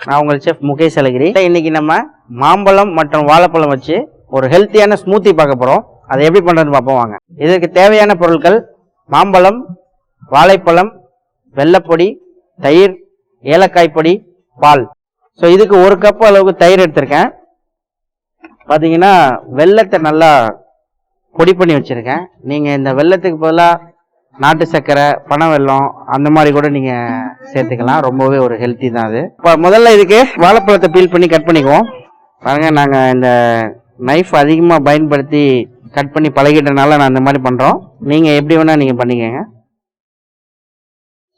நான் உங்கள் செஃப் முகேஷ் அழகிரி. இன்னைக்கு நம்ம மாம்பழம் மற்றும் வாழைப்பழம் வச்சு ஒரு ஹெல்த்தியான ஸ்மூத்தி பார்க்க போகிறோம். அதை எப்படி பண்ணுறதுன்னு பார்ப்போம் வாங்க. இதற்கு தேவையான பொருட்கள் மாம்பழம், வாழைப்பழம், வெள்ளைப்பொடி, தயிர், ஏலக்காய் பொடி, பால். ஸோ இதுக்கு 1 கப் அளவுக்கு தயிர் எடுத்திருக்கேன். பார்த்தீங்கன்னா வெள்ளத்தை நல்லா பொடி பண்ணி வச்சுருக்கேன். நீங்கள் இந்த வெள்ளத்துக்கு பதிலாக நாட்டு சர்க்கரை, பனை வெல்லம் அந்த மாதிரி கூட நீங்கள் சேர்த்துக்கலாம். ரொம்பவே ஒரு ஹெல்த்தி தான் அது. இப்போ முதல்ல இதுக்கு வாழைப்பழத்தை பீல் பண்ணி கட் பண்ணிக்குவோம். பாருங்கள், நாங்கள் இந்த நைஃப் அதிகமாக பயன்படுத்தி கட் பண்ணி பழகிட்டனால நான் இந்த மாதிரி பண்ணுறோம். நீங்கள் எப்படி வேணால் நீங்கள் பண்ணிக்கோங்க.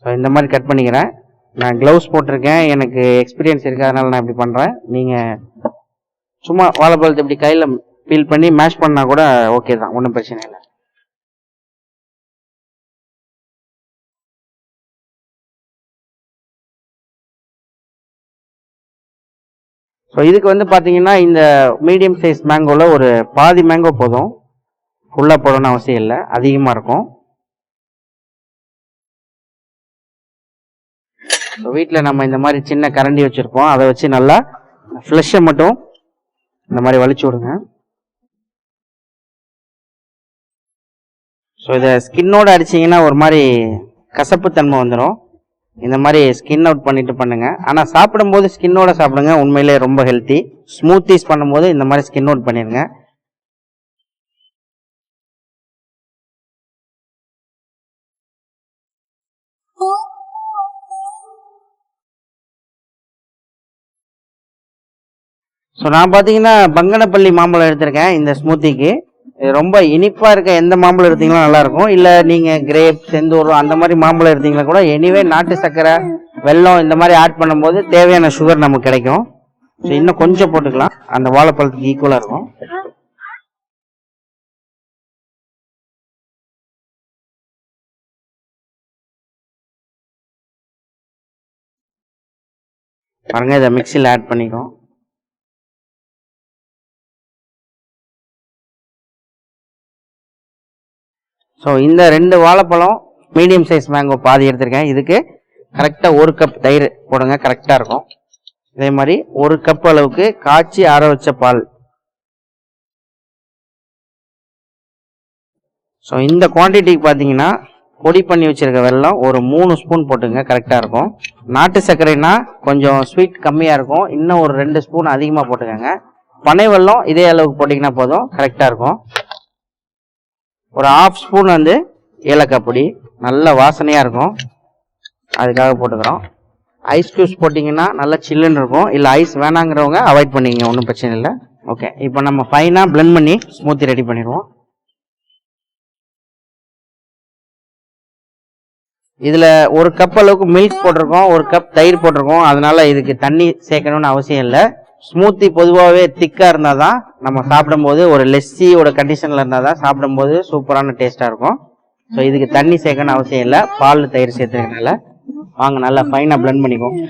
ஸோ இந்த மாதிரி கட் பண்ணிக்கிறேன். நான் க்ளவுஸ் போட்டிருக்கேன், எனக்கு எக்ஸ்பீரியன்ஸ் இருக்குது, அதனால நான் இப்படி பண்ணுறேன். நீங்கள் சும்மா வாழைப்பழத்தை இப்படி கையில் பீல் பண்ணி மேஷ் பண்ணால் கூட ஓகே தான், ஒன்றும் பிரச்சனை இல்லை. ஸோ இதுக்கு வந்து பார்த்தீங்கன்னா இந்த மீடியம் சைஸ் மேங்கோவில் ஒரு பாதி மேங்கோ போதும், ஃபுல்லாக போடணும்னு அவசியம் இல்லை, அதிகமாக இருக்கும். ஸோ வீட்டில் நம்ம இந்த மாதிரி சின்ன கரண்டி வச்சுருப்போம், அதை வச்சு நல்லா ஃப்ளஷை மட்டும் இந்த மாதிரி வலிச்சு விடுங்க. ஸோ இதை ஸ்கின்னோடு அடிச்சிங்கன்னா ஒரு மாதிரி கசப்புத்தன்மை வந்துடும். இந்த மாதிரி ஸ்கின் அவுட் பண்ணிட்டு பண்ணுங்க. ஆனால் சாப்பிடும்போது ஸ்கின்னோட சாப்பிடுங்க, உண்மையிலே ரொம்ப ஹெல்த்தி. ஸ்மூத்திஸ் பண்ணும்போது இந்த மாதிரி ஸ்கின் அவுட் பண்ணிடுங்க. ஸோ நான் பார்த்தீங்கன்னா பங்கனப்பள்ளி மாம்பழம் எடுத்திருக்கேன் இந்த ஸ்மூத்திக்கு. ரொம்ப இனிப்பாக இருக்க எந்த மாம்பழம் எடுத்தீங்களா நல்லாயிருக்கும். இல்லை நீங்கள் கிரேப், செந்தூர் அந்த மாதிரி மாம்பழம் எடுத்தீங்களா கூட எனிவே நாட்டு சர்க்கரை, வெல்லம் இந்த மாதிரி ஆட் பண்ணும்போது தேவையான சுகர் நமக்கு கிடைக்கும். ஸோ இன்னும் கொஞ்சம் போட்டுக்கலாம், அந்த வாழைப்பழத்துக்கு ஈக்குவலாக இருக்கும். பாருங்க, இதை மிக்சியில் ஆட் பண்ணிக்கும். ஸோ இந்த 2 வாழைப்பழம், மீடியம் சைஸ் மேங்கோ பாதி எடுத்திருக்கேன். இதுக்கு கரெக்டாக 1 கப் தயிர் போடுங்க, கரெக்டாக இருக்கும். இதே மாதிரி 1 கப் அளவுக்கு காய்ச்சி ஆற வச்ச பால். ஸோ இந்த குவான்டிட்டிக்கு பார்த்தீங்கன்னா பொடி பண்ணி வச்சுருக்க வெல்லம் ஒரு 3 ஸ்பூன் போட்டுங்க, கரெக்டாக இருக்கும். நாட்டு சர்க்கரைனா கொஞ்சம் ஸ்வீட் கம்மியாக இருக்கும், இன்னும் ஒரு 2 ஸ்பூன் அதிகமாக போட்டுக்கோங்க. பனை வெல்லம் இதே அளவுக்கு போட்டிங்கன்னா போதும், கரெக்டாக இருக்கும். ஒரு 1/2 ஸ்பூன் வந்து ஏலக்காய் பொடி, நல்ல வாசனையாக இருக்கும், அதுக்காக போட்டுக்கிறோம். ஐஸ் க்யூப்ஸ் போட்டிங்கன்னா நல்லா சில்லுன்னு இருக்கும். இல்லை ஐஸ் வேணாங்கிறவங்க அவாய்ட் பண்ணிக்கங்க, ஒன்றும் பிரச்சனை இல்லை. ஓகே, இப்போ நம்ம ஃபைனாக பிளெண்ட் பண்ணி ஸ்மூத்தி ரெடி பண்ணிடுவோம். இதில் 1 கப் அளவுக்கு மில்க் போட்டிருக்கோம், 1 கப் தயிர் போட்டிருக்கோம். அதனால இதுக்கு தண்ணி சேர்க்கணும்னு அவசியம் இல்லை. ஸ்மூத்தி பொதுவாகவே திக்காக இருந்தால் தான் நம்ம சாப்பிடும்போது, ஒரு லெஸ்ஸியோட கண்டிஷனில் இருந்தால் தான் சாப்பிடும்போது சூப்பரான டேஸ்ட்டாக இருக்கும். ஸோ இதுக்கு தண்ணி சேர்க்கணும்னு அவசியம் இல்லை, பால் தயிர் சேர்த்துக்கிறதுனால. வாங்க நல்லா ஃபைனாக பிளெண்ட் பண்ணிக்குவோம்.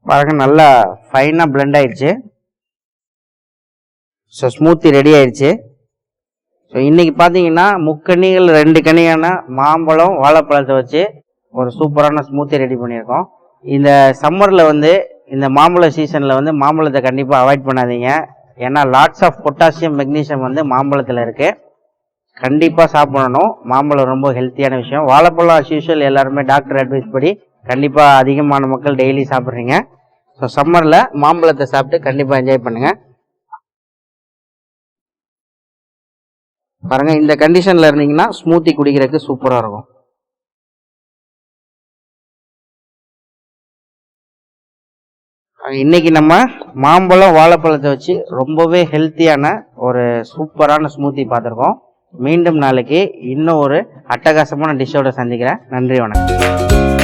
பாருங்க, நல்லா ஃபைனாக பிளெண்ட் ஆயிடுச்சு. ஸோ ஸ்மூத்தி ரெடி ஆயிடுச்சு. ஸோ இன்னைக்கு பார்த்தீங்கன்னா 3 கனிகள் 2 கனியான மாம்பழம், வாழைப்பழத்தை வச்சு ஒரு சூப்பரான ஸ்மூத்தி ரெடி பண்ணியிருக்கோம். இந்த சம்மரில் வந்து இந்த மாம்பழ சீசனில் வந்து மாம்பழத்தை கண்டிப்பாக அவாய்ட் பண்ணாதீங்க. ஏன்னா லாட்ஸ் ஆஃப் பொட்டாசியம், மெக்னீஷியம் வந்து மாம்பழத்தில் இருக்குது. கண்டிப்பாக சாப்பிடணும். மாம்பழம் ரொம்ப ஹெல்த்தியான விஷயம். வாழைப்பழம் அஸ் யூஷுவல் எல்லாருமே டாக்டர் அட்வைஸ் படி கண்டிப்பாக அதிகமான மக்கள் டெய்லி சாப்பிட்றீங்க. ஸோ சம்மரில் மாம்பழத்தை சாப்பிட்டு கண்டிப்பாக என்ஜாய் பண்ணுங்கள். பாருங்கள், இந்த கண்டிஷனில் இருந்தீங்கன்னா ஸ்மூத்தி குடிக்கிறதுக்கு சூப்பராக இருக்கும். இன்னைக்கு நம்ம மாம்பழம், வாழைப்பழத்தை வச்சு ரொம்பவே ஹெல்த்தியான ஒரு சூப்பரான ஸ்மூத்தி பார்த்துருக்கோம். மீண்டும் நாளைக்கு இன்னும் ஒரு அட்டகாசமான டிஷ்ஷோட சந்திக்கிறேன். நன்றி, வணக்கம்.